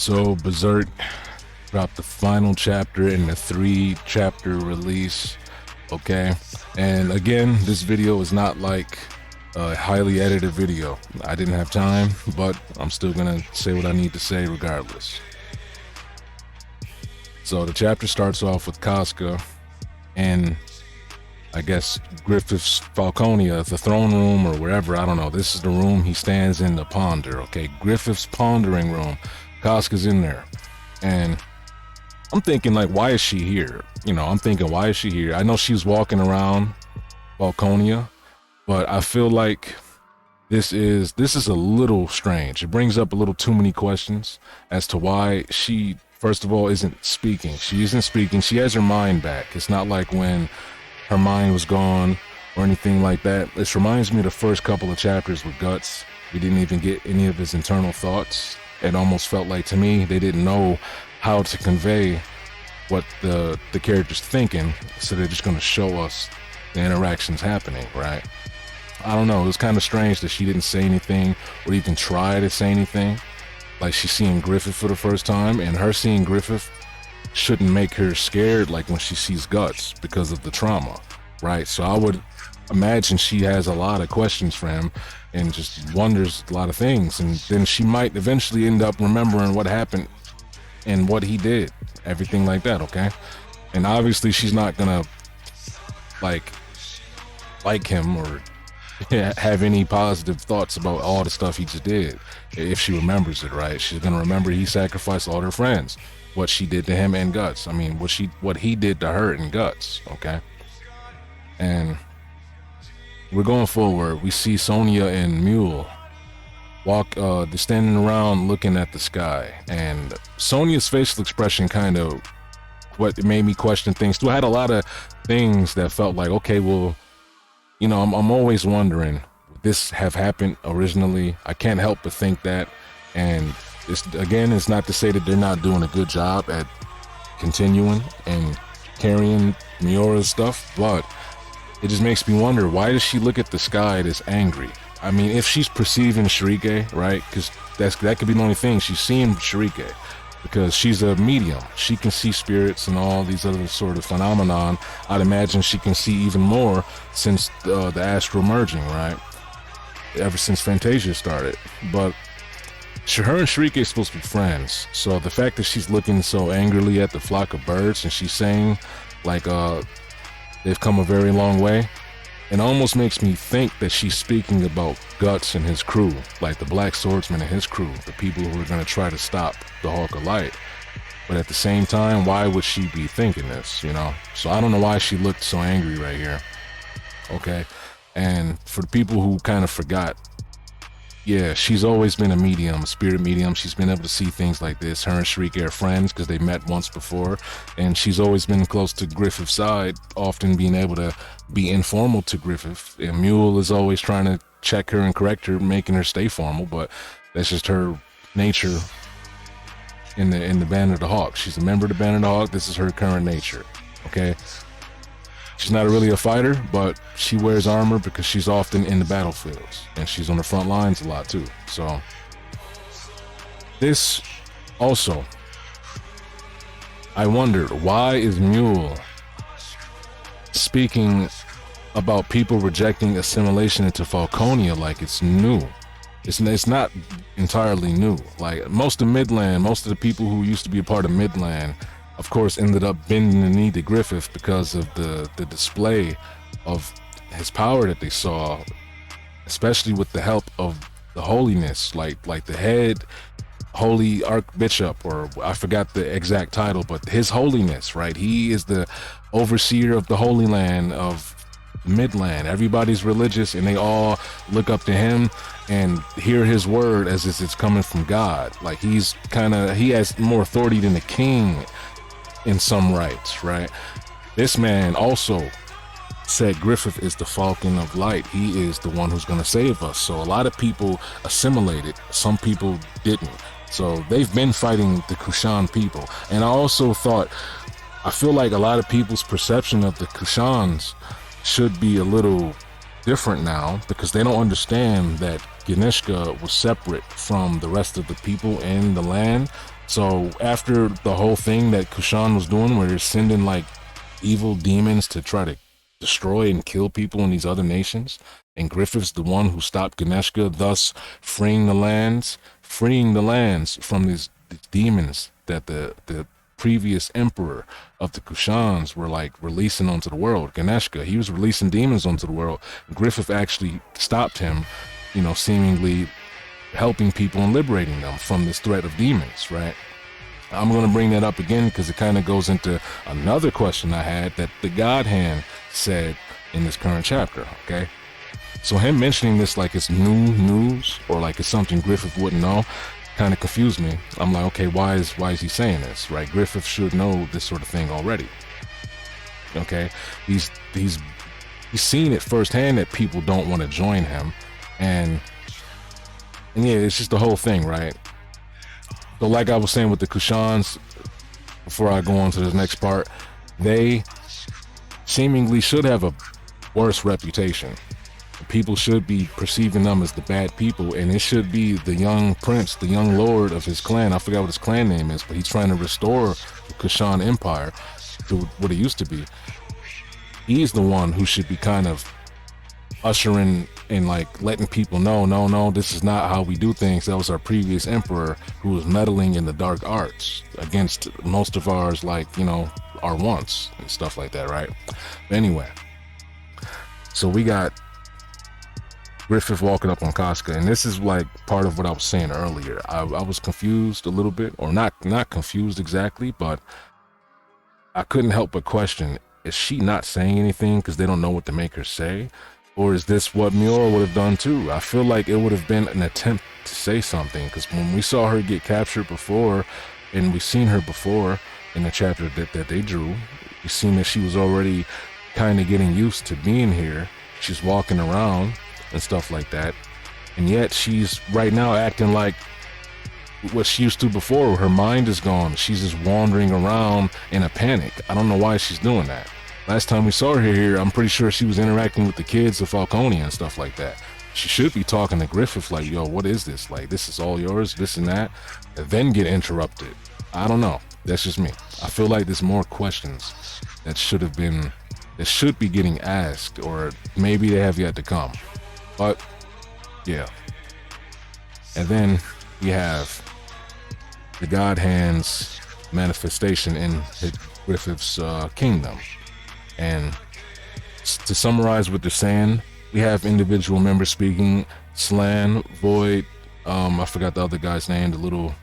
So Berserk dropped the final chapter in the 3-chapter release. Okay, and again, this video is not like a highly edited video. I didn't have time, but I'm still gonna say what I need to say regardless. So the chapter starts off with Casca and I guess Griffith's Falconia, the throne room or wherever, I don't know. This is the room he stands in to ponder, okay? Griffith's pondering room. Casca's in there. And I'm thinking, like, why is she here? You know, I'm thinking, why is she here? I know she's walking around Falconia, but I feel like this is a little strange. It brings up a little too many questions as to why she, first of all, isn't speaking. She isn't speaking. She has her mind back. It's not like when her mind was gone or anything like that. This reminds me of the first couple of chapters with Guts. We didn't even get any of his internal thoughts. It almost felt like, to me, they didn't know how to convey what the character's thinking, so they're just going to show us the interactions happening, right? I don't know, it was kind of strange that she didn't say anything or even try to say anything. Like, she's seeing Griffith for the first time, and her seeing Griffith shouldn't make her scared like when she sees Guts because of the trauma, right? So I would imagine she has a lot of questions for him and just wonders a lot of things, and then she might eventually end up remembering what happened and what he did, everything like that, okay? And obviously she's not gonna like him or have any positive thoughts about all the stuff he just did if she remembers it, right? She's gonna remember he sacrificed all her friends, what she did to him and Guts. I mean, what he did to her and Guts, okay? And we're going forward. We see Sonya and Mule they're standing around looking at the sky, and Sonya's facial expression kind of what made me question things too. I had a lot of things that felt like, okay, well, you know, I'm always wondering, would this have happened originally? I can't help but think that. And it's not to say that they're not doing a good job at continuing and carrying Miora's stuff, but it just makes me wonder, why does she look at the sky this angry? I mean, if she's perceiving Shirike, right? Because that could be the only thing. She's seeing Shirike because she's a medium. She can see spirits and all these other sort of phenomenon. I'd imagine she can see even more since the astral merging, right? Ever since Fantasia started. But her and Shirike is supposed to be friends. So the fact that she's looking so angrily at the flock of birds and she's saying, like, they've come a very long way, it almost makes me think that she's speaking about Guts and his crew, like the Black Swordsman and his crew, the people who are going to try to stop the Hawk of Light. But at the same time, why would she be thinking this, you know? So I don't know why she looked so angry right here, okay? And for the people who kind of forgot, yeah, she's always been a medium, a spirit medium. She's been able to see things like this. Her and Shirike are friends because they met once before, and she's always been close to Griffith's side, often being able to be informal to Griffith. And Mule is always trying to check her and correct her, making her stay formal, but that's just her nature in the Band of the Hawk. She's a member of the Band of the Hawk. This is her current nature, okay? She's not really a fighter, but she wears armor because she's often in the battlefields, and she's on the front lines a lot too. So this also, I wondered, why is Mule speaking about people rejecting assimilation into Falconia like it's new? It's not entirely new. Like, most of Midland, most of the people who used to be a part of Midland, of course, ended up bending the knee to Griffith because of the display of his power that they saw, especially with the help of the holiness, like the head holy archbishop, or I forgot the exact title, but his holiness, right? He is the overseer of the Holy Land of Midland. Everybody's religious and they all look up to him and hear his word as if it's coming from God. Like, he has more authority than the king in some rights, right? This man also said Griffith is the Falcon of Light. He is the one who's going to save us. So a lot of people assimilated, some people didn't. So they've been fighting the Kushan people. And I feel like a lot of people's perception of the Kushans should be a little different now, because they don't understand that Ganeshka was separate from the rest of the people in the land. So after the whole thing that Kushan was doing, where they're sending like evil demons to try to destroy and kill people in these other nations, and Griffith's the one who stopped Ganeshka, thus freeing the lands from these demons that the previous emperor of the Kushans were like releasing onto the world. Ganeshka, he was releasing demons onto the world. Griffith actually stopped him, you know, seemingly helping people and liberating them from this threat of demons, right? I'm going to bring that up again because it kind of goes into another question I had that the God Hand said in this current chapter, okay? So him mentioning this like it's new news or like it's something Griffith wouldn't know kind of confused me. I'm like, okay, why is he saying this, right? Griffith should know this sort of thing already, okay? He's seen it firsthand that people don't want to join him, and yeah, it's just the whole thing, right? So like I was saying with the Kushans, before I go on to the next part, they seemingly should have a worse reputation. People should be perceiving them as the bad people, and it should be the young prince, the young lord of his clan. I forgot what his clan name is, but he's trying to restore the Kushan Empire to what it used to be. He's the one who should be kind of ushering and like letting people know, no, this is not how we do things. That was our previous emperor who was meddling in the dark arts against most of ours, like, you know, our wants and stuff like that, right? But anyway, so we got Griffith walking up on Casca, and this is like part of what I was saying earlier. I was confused a little bit, or not confused exactly, but I couldn't help but question, is she not saying anything because they don't know what to make her say? Or is this what Miura would have done too? I feel like it would have been an attempt to say something, because when we saw her get captured before, and we've seen her before in the chapter that they drew, we've seen that she was already kind of getting used to being here. She's walking around and stuff like that, and yet she's right now acting like what she used to before. Her mind is gone. She's just wandering around in a panic. I don't know why she's doing that. Last time we saw her here, I'm pretty sure she was interacting with the kids of Falcone and stuff like that. She should be talking to Griffith like, yo, what is this? Like, this is all yours, this and that, and then get interrupted. I don't know. That's just me. I feel like there's more questions that should be getting asked, or maybe they have yet to come. But yeah. And then we have the God Hand's manifestation in Griffith's kingdom. And to summarize what they're saying, we have individual members speaking. Slan, Void, I forgot the other guy's name, the little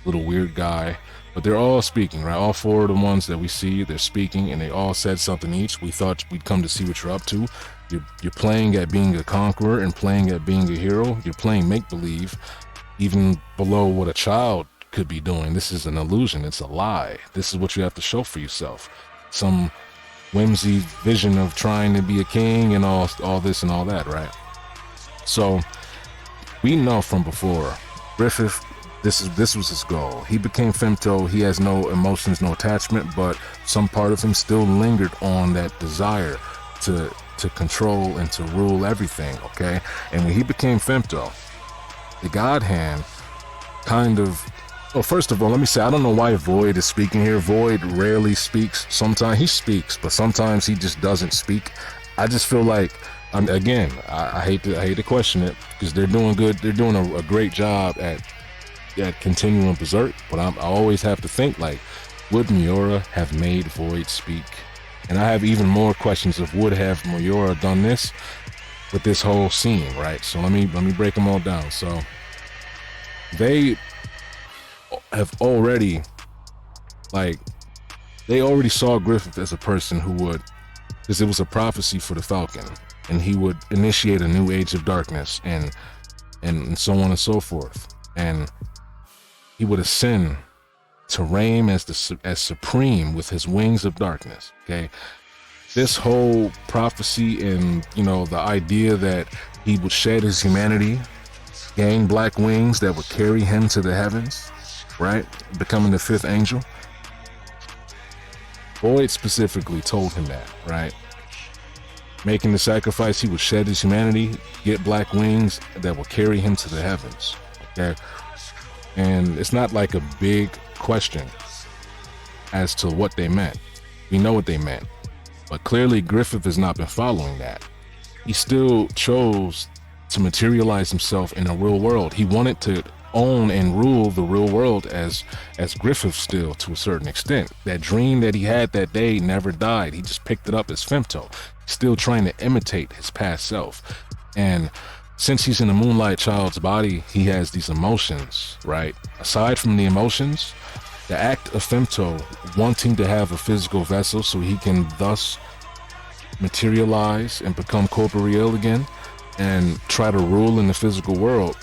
weird guy, but they're all speaking, right? All four of the ones that we see, they're speaking, and they all said something each. We thought we'd come to see what you're up to. You're playing at being a conqueror and playing at being a hero. You're playing make-believe, even below what a child could be doing. This is an illusion. It's a lie. This is what you have to show for yourself. Some whimsy vision of trying to be a king and all this and all that, right? So we know from before, Griffith, this was his goal. He became femto. He has no emotions, no attachment, but some part of him still lingered on that desire to control and to rule everything, okay? And when he became femto, the God Hand kind of, well, first of all, let me say, I don't know why Void is speaking here. Void rarely speaks. Sometimes he speaks, but sometimes he just doesn't speak. I just feel like, again, I hate to question it, because they're doing good. They're doing a great job at continuing Berserk, but I always have to think, like, would Miura have made Void speak? And I have even more questions of, would have Miura done this with this whole scene, right? So let me break them all down. So they have already, like, they already saw Griffith as a person who would, because it was a prophecy for the Falcon, and he would initiate a new age of darkness and so on and so forth, and he would ascend to reign as supreme with his wings of darkness. Okay, this whole prophecy and, you know, the idea that he would shed his humanity, gain black wings that would carry him to the heavens, right, becoming the fifth angel. Void specifically told him that, right? making the sacrifice, he would shed his humanity, get black wings that will carry him to the heavens. Okay, and it's not like a big question as to what they meant. We know what they meant, but clearly Griffith has not been following that. He still chose to materialize himself in a real world. He wanted to own and rule the real world as Griffith still, to a certain extent. That dream that he had that day never died. He just picked it up as Femto, still trying to imitate his past self. And since he's in the Moonlight Child's body, he has these emotions, right? Aside from the emotions, the act of Femto wanting to have a physical vessel so he can thus materialize and become corporeal again and try to rule in the physical world,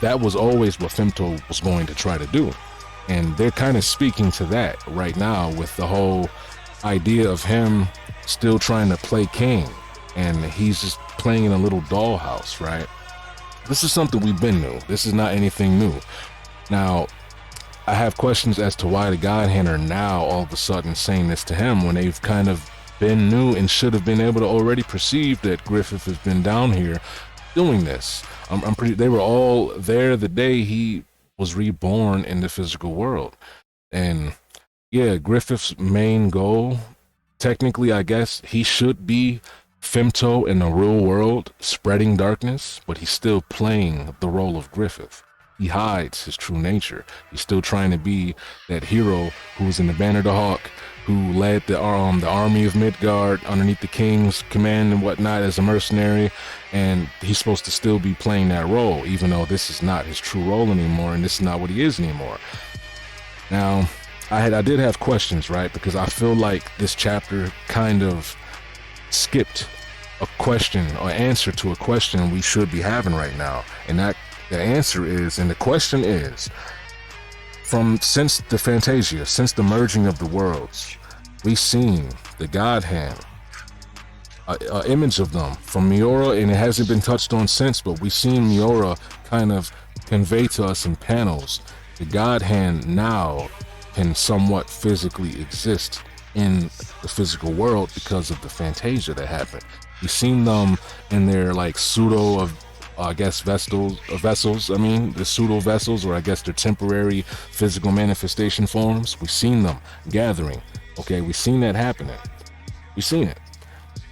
that was always what Femto was going to try to do. And they're kind of speaking to that right now with the whole idea of him still trying to play king, and he's just playing in a little dollhouse, right? This is something we've been new. This is not anything new. Now, I have questions as to why the God Hand are now all of a sudden saying this to him when they've kind of been new and should have been able to already perceive that Griffith has been down here doing this. I'm pretty. They were all there the day he was reborn in the physical world, and yeah, Griffith's main goal, technically, I guess, he should be Femto in the real world, spreading darkness, but he's still playing the role of Griffith. He hides his true nature. He's still trying to be that hero who's in the Banner the Hawk, who led the army of Midgard underneath the king's command and whatnot as a mercenary, and he's supposed to still be playing that role, even though this is not his true role anymore, and this is not what he is anymore. Now, I did have questions, right? Because I feel like this chapter kind of skipped a question or answer to a question we should be having right now, and that the answer is, and the question is, since the Fantasia, since the merging of the worlds, we've seen the God Hand, an image of them from Miura, and it hasn't been touched on since, but we've seen Miura kind of convey to us in panels. The God Hand now can somewhat physically exist in the physical world because of the Fantasia that happened. We've seen them in their like pseudo of I guess vessels, I mean, the pseudo vessels, or I guess their temporary physical manifestation forms. We've seen them gathering. Okay, we've seen that happening. We've seen it.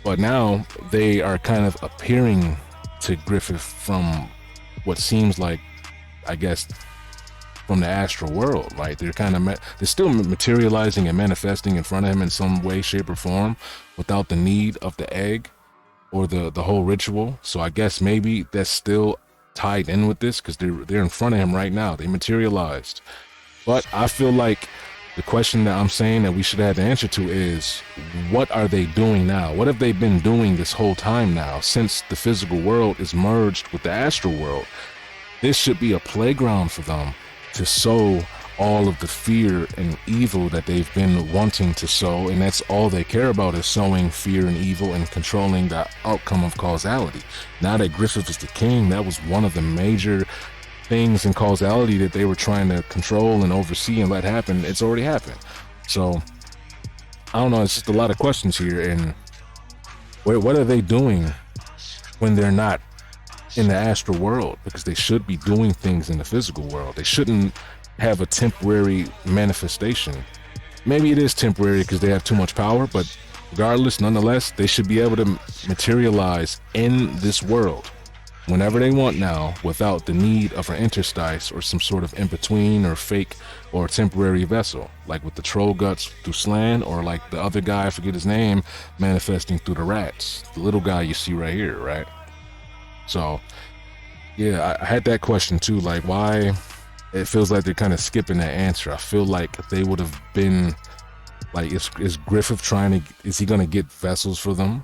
But now they are kind of appearing to Griffith from what seems like, I guess, from the astral world, right? They're kind of, they're still materializing and manifesting in front of him in some way, shape, or form without the need of the egg or the whole ritual. So I guess maybe that's still tied in with this because they're in front of him right now. They materialized. But I feel like the question that I'm saying that we should have the answer to is, what are they doing now? What have they been doing this whole time now since the physical world is merged with the astral world? This should be a playground for them to sow all of the fear and evil that they've been wanting to sow, and that's all they care about, is sowing fear and evil and controlling the outcome of causality. Now that Griffith is the king, that was one of the major things in causality that they were trying to control and oversee and let happen. It's already happened. So I don't know, it's just a lot of questions here. And what are they doing when they're not in the astral world? Because they should be doing things in the physical world. They shouldn't have a temporary manifestation. Maybe it is temporary because they have too much power, but regardless, nonetheless, they should be able to materialize in this world whenever they want now without the need of an interstice or some sort of in-between or fake or temporary vessel, like with the troll guts through Slan, or like the other guy, I forget his name, manifesting through the rats, the little guy you see right here, right? So yeah, I had that question too, like why it feels like they're kind of skipping that answer. I feel like they would have been like, is Griffith is he going to get vessels for them?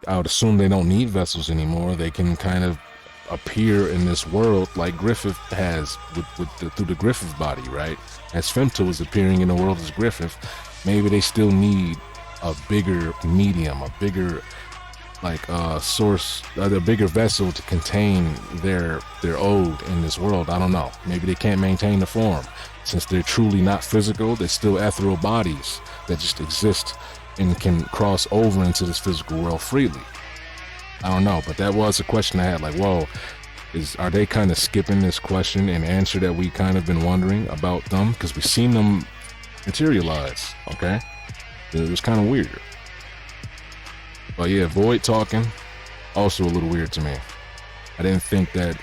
I would assume they don't need vessels anymore. They can kind of appear in this world like Griffith has through the Griffith body, right? As Femto is appearing in the world as Griffith, maybe they still need a bigger medium, a bigger like source, a bigger vessel to contain their ode in this world. I don't know. Maybe they can't maintain the form since they're truly not physical. They're still ethereal bodies that just exist and can cross over into this physical world freely? I don't know, but that was a question I had. Like, whoa, are they kind of skipping this question and answer that we kind of been wondering about them? Because we've seen them materialize, okay? It was kind of weird. But yeah, Void talking, also a little weird to me. I didn't think that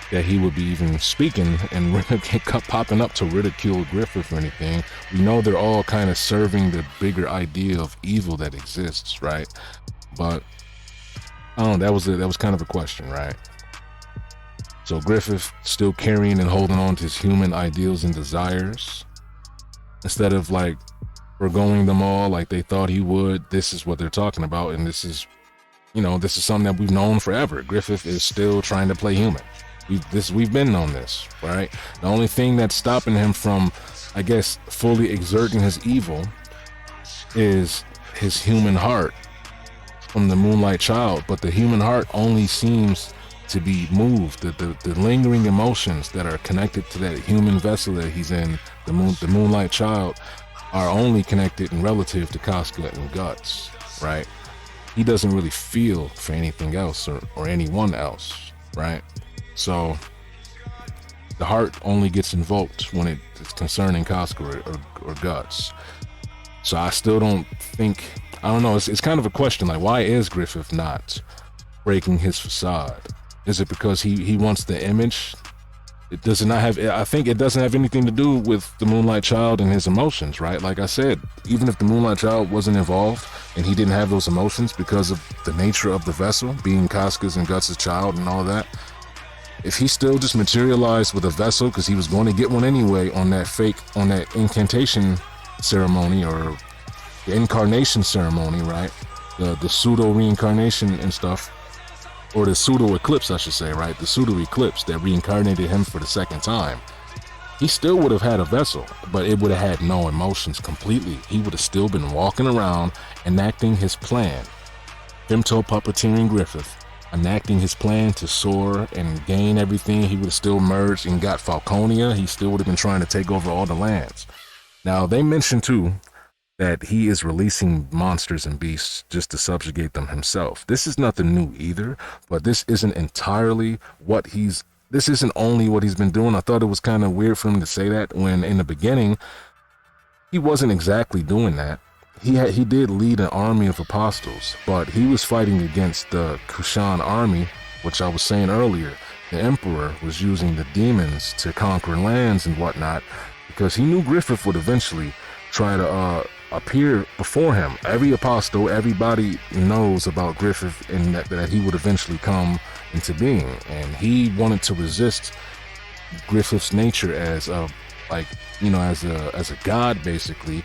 he would be even speaking and popping up to ridicule Griffith or anything. We know they're all kind of serving the bigger idea of evil that exists, right? But I don't know, that was kind of a question, right? So Griffith still carrying and holding on to his human ideals and desires instead of like forgoing them all like they thought he would. This is what they're talking about, and this is, you know, this is something that we've known forever. Griffith is still trying to play human. We've been on this, right? The only thing that's stopping him from, I guess, fully exerting his evil is his human heart from the Moonlight Child. But the human heart only seems to be moved. The lingering emotions that are connected to that human vessel that he's in, the Moonlight Child, are only connected and relative to Casca and Guts, right? He doesn't really feel for anything else or anyone else, right? So the heart only gets invoked when it's concerning Casca or Guts. So I still don't think, I don't know, it's kind of a question, like, why is Griffith not breaking his facade? Is it because he wants the image? It does not have, I think it doesn't have anything to do with the Moonlight Child and his emotions, right? Like I said, even if the Moonlight Child wasn't involved and he didn't have those emotions because of the nature of the vessel, being Casca's and Guts' child and all that, if he still just materialized with a vessel because he was going to get one anyway on that incantation ceremony or the incarnation ceremony, right? The pseudo reincarnation and stuff, or the pseudo eclipse, I should say, right? The pseudo eclipse that reincarnated him for the second time. He still would have had a vessel, but it would have had no emotions completely. He would have still been walking around enacting his plan. Femto puppeteering Griffith, enacting his plan to soar and gain everything. He would have still merged and got Falconia. He still would have been trying to take over all the lands. Now, they mentioned too that he is releasing monsters and beasts just to subjugate them himself. This is nothing new either, but this isn't entirely this isn't only what he's been doing. I thought it was kind of weird for him to say that when in the beginning, he wasn't exactly doing that. He did lead an army of apostles, but he was fighting against the Kushan army, which I was saying earlier. The Emperor was using the demons to conquer lands and whatnot, because he knew Griffith would eventually try to appear before him. Every apostle, everybody knows about Griffith and that he would eventually come into being, and he wanted to resist Griffith's nature as a god, basically.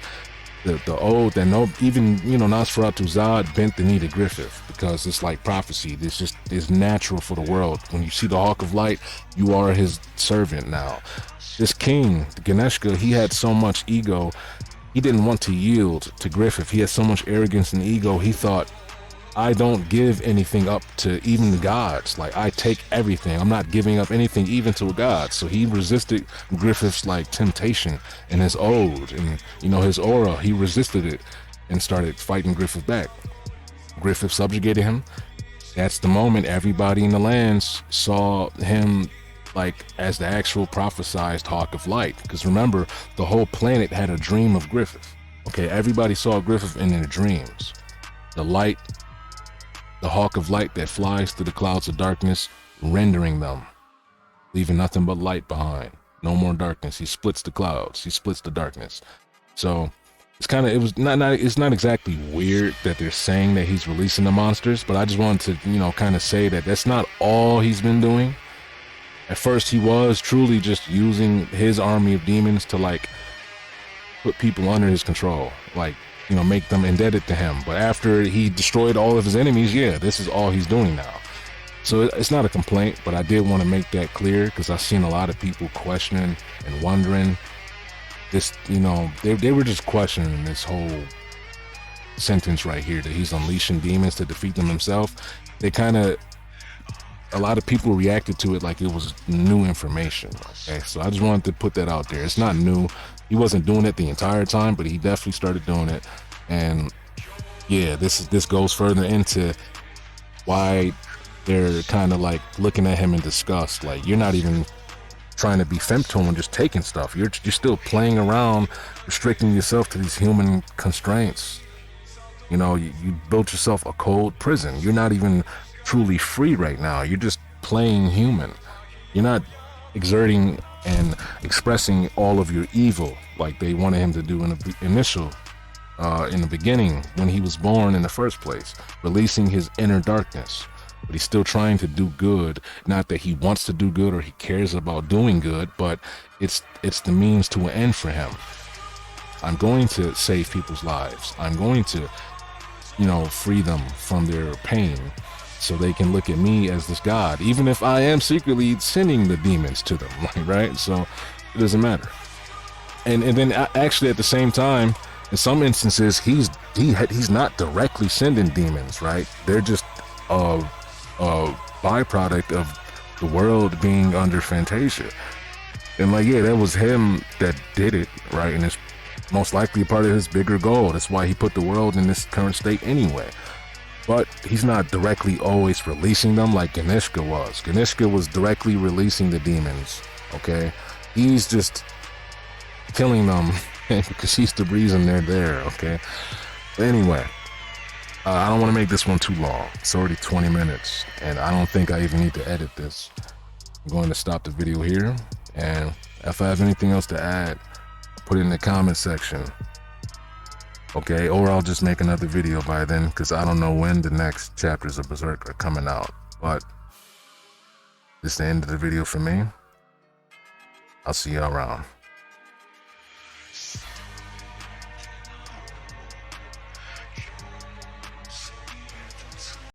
The old that Nosferatu Zod bent the knee to Griffith because it's like prophecy. This just is natural for the world. When you see the Hawk of Light, you are his servant now. This king, Ganeshka, he had so much ego. He didn't want to yield to Griffith. He had so much arrogance and ego. He thought, I don't give anything up to even the gods. Like, I take everything. I'm not giving up anything even to a god. So he resisted Griffith's like temptation and his ode and his aura. He resisted it and started fighting Griffith back. Griffith subjugated him. That's the moment everybody in the lands saw him like as the actual prophesized Hawk of Light. Because remember, the whole planet had a dream of Griffith. Okay, everybody saw Griffith in their dreams. The light, the Hawk of Light that flies through the clouds of darkness, rendering them, leaving nothing but light behind. No more darkness. He splits the clouds. He splits the darkness. So it's not exactly weird that they're saying that he's releasing the monsters, but I just wanted to, kind of say that that's not all he's been doing. At first, he was truly just using his army of demons to like put people under his control, like, make them indebted to him. But after he destroyed all of his enemies, this is all he's doing now. So it's not a complaint, but I did want to make that clear because I've seen a lot of people questioning and wondering this, they were just questioning this whole sentence right here that he's unleashing demons to defeat them himself. They kind of a lot of people reacted to it like it was new information. Okay, so I just wanted to put that out there. It's not new. He wasn't doing it the entire time, but he definitely started doing it. And yeah, this goes further into why they're kind of like looking at him in disgust. Like, you're not even trying to be femto and just taking stuff. You're still playing around, restricting yourself to these human constraints. You know, you built yourself a cold prison. You're not even truly free right now. You're just playing human. You're not exerting and expressing all of your evil like they wanted him to do in the beginning when he was born in the first place, releasing his inner darkness. But he's still trying to do good. Not that he wants to do good or he cares about doing good, but it's the means to an end for him. I'm going to save people's lives. I'm going to, you know, free them from their pain so they can look at me as this God, even if I am secretly sending the demons to them, right? So it doesn't matter. And then actually at the same time, in some instances, he's not directly sending demons, right? They're just a byproduct of the world being under Fantasia. And like, yeah, that was him that did it, right? And it's most likely a part of his bigger goal. That's why he put the world in this current state anyway. But he's not directly always releasing them like Ganishka was. Ganishka was directly releasing the demons, okay? He's just killing them because he's the reason they're there, okay? But anyway, I don't want to make this one too long. It's already 20 minutes, and I don't think I even need to edit this. I'm going to stop the video here, and if I have anything else to add, put it in the comment section. Okay, or I'll just make another video by then, because I don't know when the next chapters of Berserk are coming out. But this is the end of the video for me. I'll see you around.